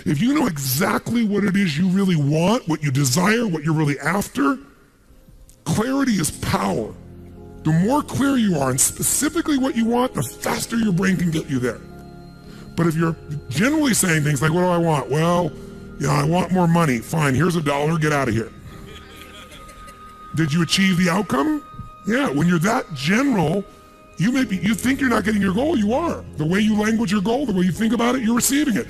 If you know exactly what it is you really want, what you desire, what you're really after, clarity is power. The more clear you are and specifically what you want, the faster your brain can get you there. But if you're generally saying things like, what do I want? Well, I want more money. Fine, here's $1, get out of here. Did you achieve the outcome? Yeah, when you're that general, you think you're not getting your goal, you are. The way you language your goal, the way you think about it, you're receiving it.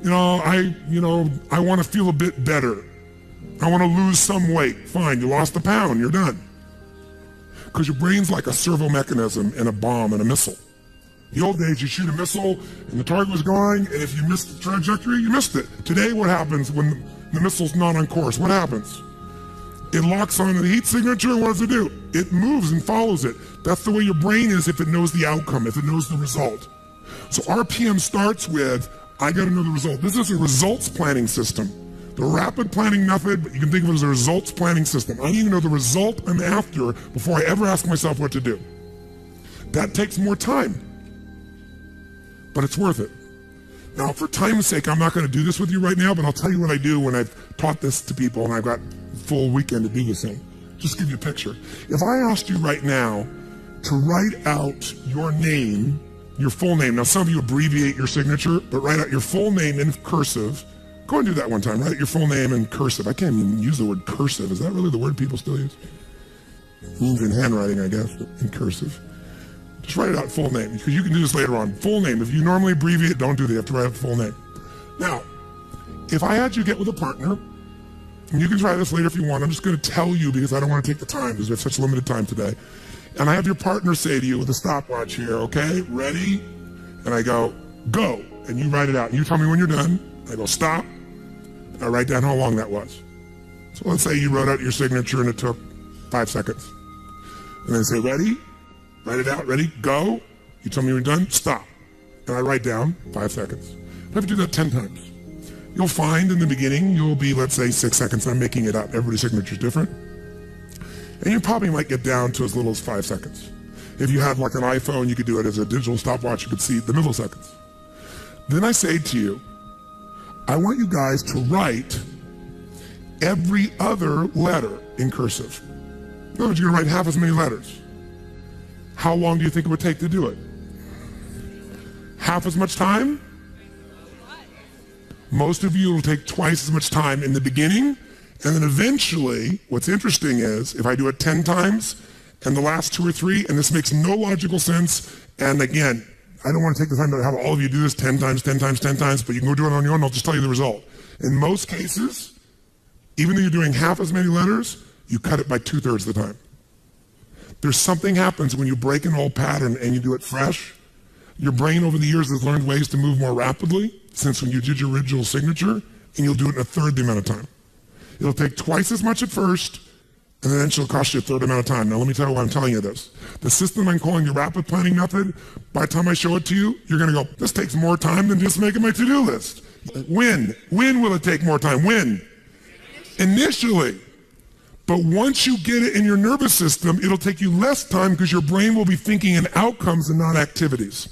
I want to feel a bit better. I want to lose some weight. Fine, you lost a pound, you're done. Because your brain's like a servo mechanism in a bomb and a missile. The old days, you shoot a missile and the target was going, and if you missed the trajectory, you missed it. Today, what happens when the missile's not on course? What happens? It locks on the heat signature, and what does it do? It moves and follows it. That's the way your brain is if it knows the outcome, if it knows the result. So RPM starts with, I gotta know the result. This is a results planning system. The rapid planning method, but you can think of it as a results planning system. I need to know the result I'm after before I ever ask myself what to do. That takes more time, but it's worth it. Now, for time's sake, I'm not gonna do this with you right now, but I'll tell you what I do when I've taught this to people and I've got a full weekend to do this thing. Just give you a picture. If I asked you right now to write out your name, your full name. Now, some of you abbreviate your signature, but write out your full name in cursive. Go and do that one time. Write out your full name in cursive. I can't even use the word cursive. Is that really the word people still use? It means in handwriting, I guess, but in cursive. Just write it out full name, because you can do this later on. Full name. If you normally abbreviate, don't do that. You have to write out the full name. Now, if I had you get with a partner, and you can try this later if you want. I'm just going to tell you because I don't want to take the time because we have such limited time today. And I have your partner say to you with a stopwatch here, okay, ready? And I go, go. And you write it out. And you tell me when you're done. I go, stop. And I write down how long that was. So let's say you wrote out your signature and it took 5 seconds. And then say, ready? Write it out. Ready? Go. You tell me when you're done. Stop. And I write down 5 seconds. I have to do that 10 times. You'll find in the beginning, you'll be, let's say, 6 seconds. I'm making it up. Everybody's signature is different. And you probably might get down to as little as 5 seconds. If you had like an iPhone, you could do it as a digital stopwatch. You could see the milliseconds. Then I say to you, I want you guys to write every other letter in cursive. In other words, you're going to write half as many letters. How long do you think it would take to do it? Half as much time? Most of you will take twice as much time in the beginning, and then eventually, what's interesting is, if I do it 10 times, and the last 2 or 3, and this makes no logical sense, and again, I don't want to take the time to have all of you do this 10 times, 10 times, 10 times, but you can go do it on your own, I'll just tell you the result. In most cases, even though you're doing half as many letters, you cut it by 2/3 of the time. There's something happens when you break an old pattern and you do it fresh. Your brain over the years has learned ways to move more rapidly since when you did your original signature, and you'll do it in 1/3 the amount of time. It'll take twice as much at first, and then it'll cost you 1/3 amount of time. Now let me tell you why I'm telling you this. The system I'm calling the rapid planning method, by the time I show it to you, you're gonna go, this takes more time than just making my to-do list. When will it take more time? When? Initially. But once you get it in your nervous system, it'll take you less time because your brain will be thinking in outcomes and not activities.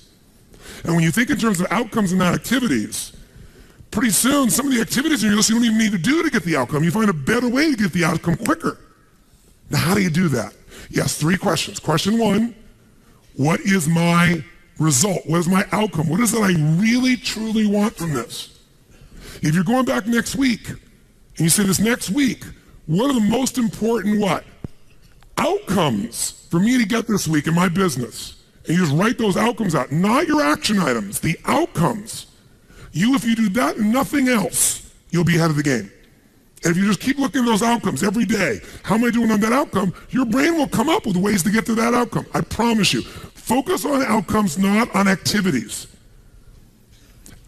And when you think in terms of outcomes and not activities, pretty soon some of the activities in your list you don't even need to do to get the outcome. You find a better way to get the outcome quicker. Now, how do you do that? Yes, 3 questions. Question 1, what is my result? What is my outcome? What is it I really, truly want from this? If you're going back next week, and you say this next week, what are the most important what? Outcomes for me to get this week in my business? And you just write those outcomes out, not your action items, the outcomes. If you do that and nothing else, you'll be ahead of the game. And if you just keep looking at those outcomes every day, how am I doing on that outcome? Your brain will come up with ways to get to that outcome. I promise you. Focus on outcomes, not on activities.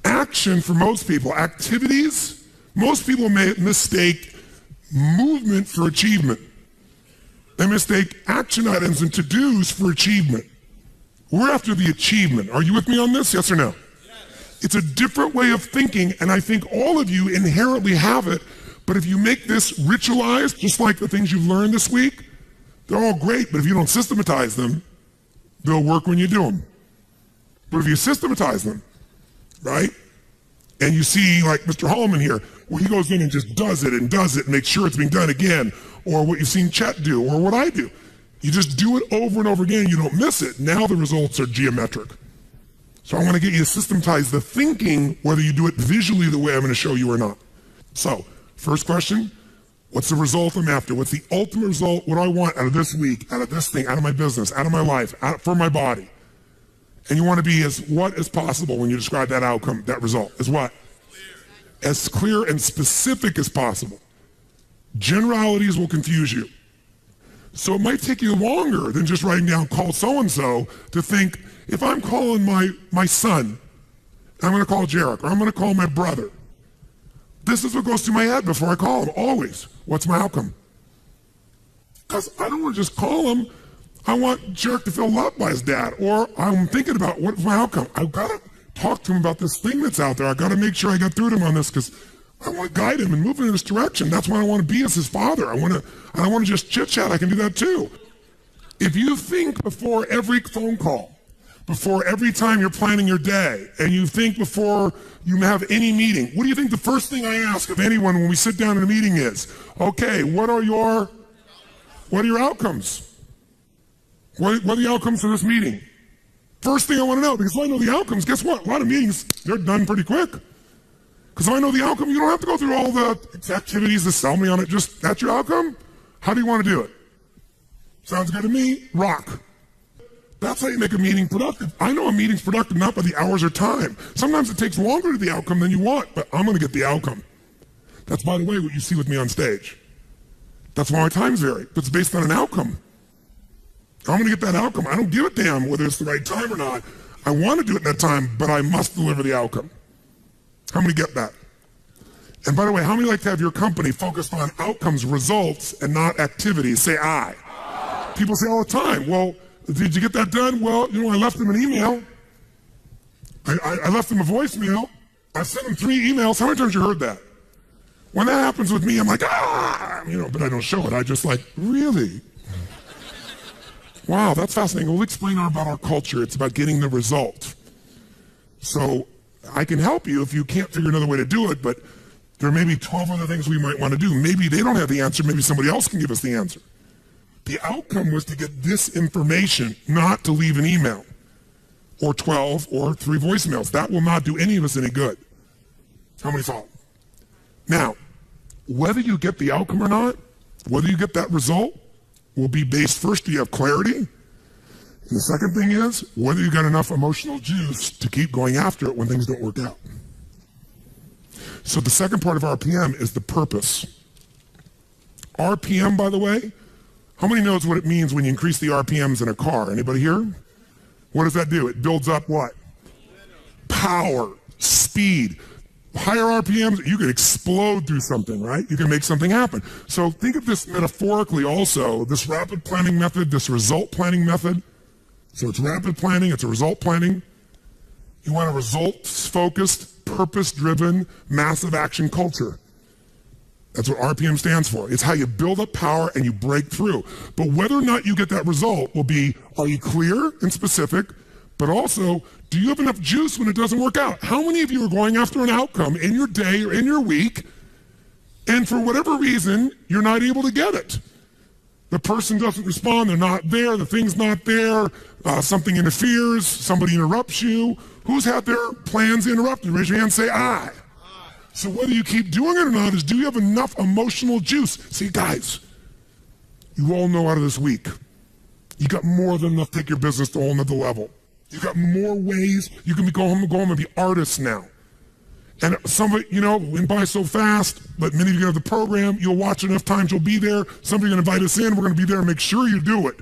Action for most people, activities, most people may mistake movement for achievement. They mistake action items and to-dos for achievement. We're after the achievement. Are you with me on this? Yes or no? Yes. It's a different way of thinking, and I think all of you inherently have it, but if you make this ritualized, just like the things you've learned this week, they're all great, but if you don't systematize them, they'll work when you do them. But if you systematize them, right, And you see like Mr. Hallman here, where he goes in and just does it and makes sure it's being done again, or what you've seen Chet do, or what I do. You just do it over and over again, you don't miss it. Now the results are geometric. So I want to get you to systematize the thinking, whether you do it visually the way I'm going to show you or not. So, first question, what's the result I'm after? What's the ultimate result? What do I want out of this week, out of this thing, out of my business, out of my life, for my body? And you want to be as what as possible when you describe that outcome, that result. As what? As clear and specific as possible. Generalities will confuse you. So it might take you longer than just writing down call so-and-so to think, if I'm calling my son, I'm going to call Jarek, or I'm going to call my brother. This is what goes through my head before I call him, always. What's my outcome? Because I don't want to just call him. I want Jarek to feel loved by his dad. Or I'm thinking about what's my outcome. I've got to talk to him about this thing that's out there. I've got to make sure I get through to him on this because I want to guide him and move him in this direction. That's what I want to be as his father. I don't want to just chit-chat. I can do that too. If you think before every phone call, before every time you're planning your day, and you think before you have any meeting, what do you think the first thing I ask of anyone when we sit down in a meeting is? Okay, what are your outcomes? What are the outcomes of this meeting? First thing I want to know, because if I know the outcomes, guess what? A lot of meetings, they're done pretty quick. Because if I know the outcome, you don't have to go through all the activities to sell me on it. Just, that's your outcome? How do you want to do it? Sounds good to me. Rock. That's how you make a meeting productive. I know a meeting's productive not by the hours or time. Sometimes it takes longer to the outcome than you want, but I'm going to get the outcome. That's, by the way, what you see with me on stage. That's why my times vary. It's based on an outcome. I'm going to get that outcome. I don't give a damn whether it's the right time or not. I want to do it in that time, but I must deliver the outcome. How many get that? And by the way, how many like to have your company focused on outcomes, results, and not activities? Say aye. People say all the time, well, did you get that done? Well, I left them an email. I left them a voicemail. I sent them 3 emails. How many times you heard that? When that happens with me, I'm like, but I don't show it. I just like, really? Wow, that's fascinating. We'll explain about our culture. It's about getting the result. So I can help you if you can't figure another way to do it, but there may be 12 other things we might want to do. Maybe they don't have the answer. Maybe somebody else can give us the answer. The outcome was to get this information, not to leave an email or 12 or 3 voicemails. That will not do any of us any good. How many follow? Now, whether you get the outcome or not, whether you get that result, will be based first, do you have clarity? And the second thing is, whether you got enough emotional juice to keep going after it when things don't work out. So the second part of RPM is the purpose. RPM, by the way, how many knows what it means when you increase the RPMs in a car? Anybody here? What does that do? It builds up what? Power, speed. Higher RPMs, you can explode through something, right? You can make something happen. So think of this metaphorically also, this rapid planning method, this result planning method. So it's rapid planning, it's a result planning. You want a results-focused, purpose-driven, massive action culture. That's what RPM stands for. It's how you build up power and you break through. But whether or not you get that result will be, are you clear and specific? But also, do you have enough juice when it doesn't work out? How many of you are going after an outcome in your day or in your week, and for whatever reason, you're not able to get it? The person doesn't respond, they're not there, the thing's not there, something interferes, somebody interrupts you. Who's had their plans interrupted? Raise your hand and say aye. So whether you keep doing it or not is, do you have enough emotional juice? See, guys, you all know out of this week, you got more than enough to take your business to a whole nother level. You got more ways. You can go home and be artists now. And somebody, went by so fast, but many of you have the program. You'll watch enough times, you'll be there. Somebody's going to invite us in. We're going to be there and make sure you do it.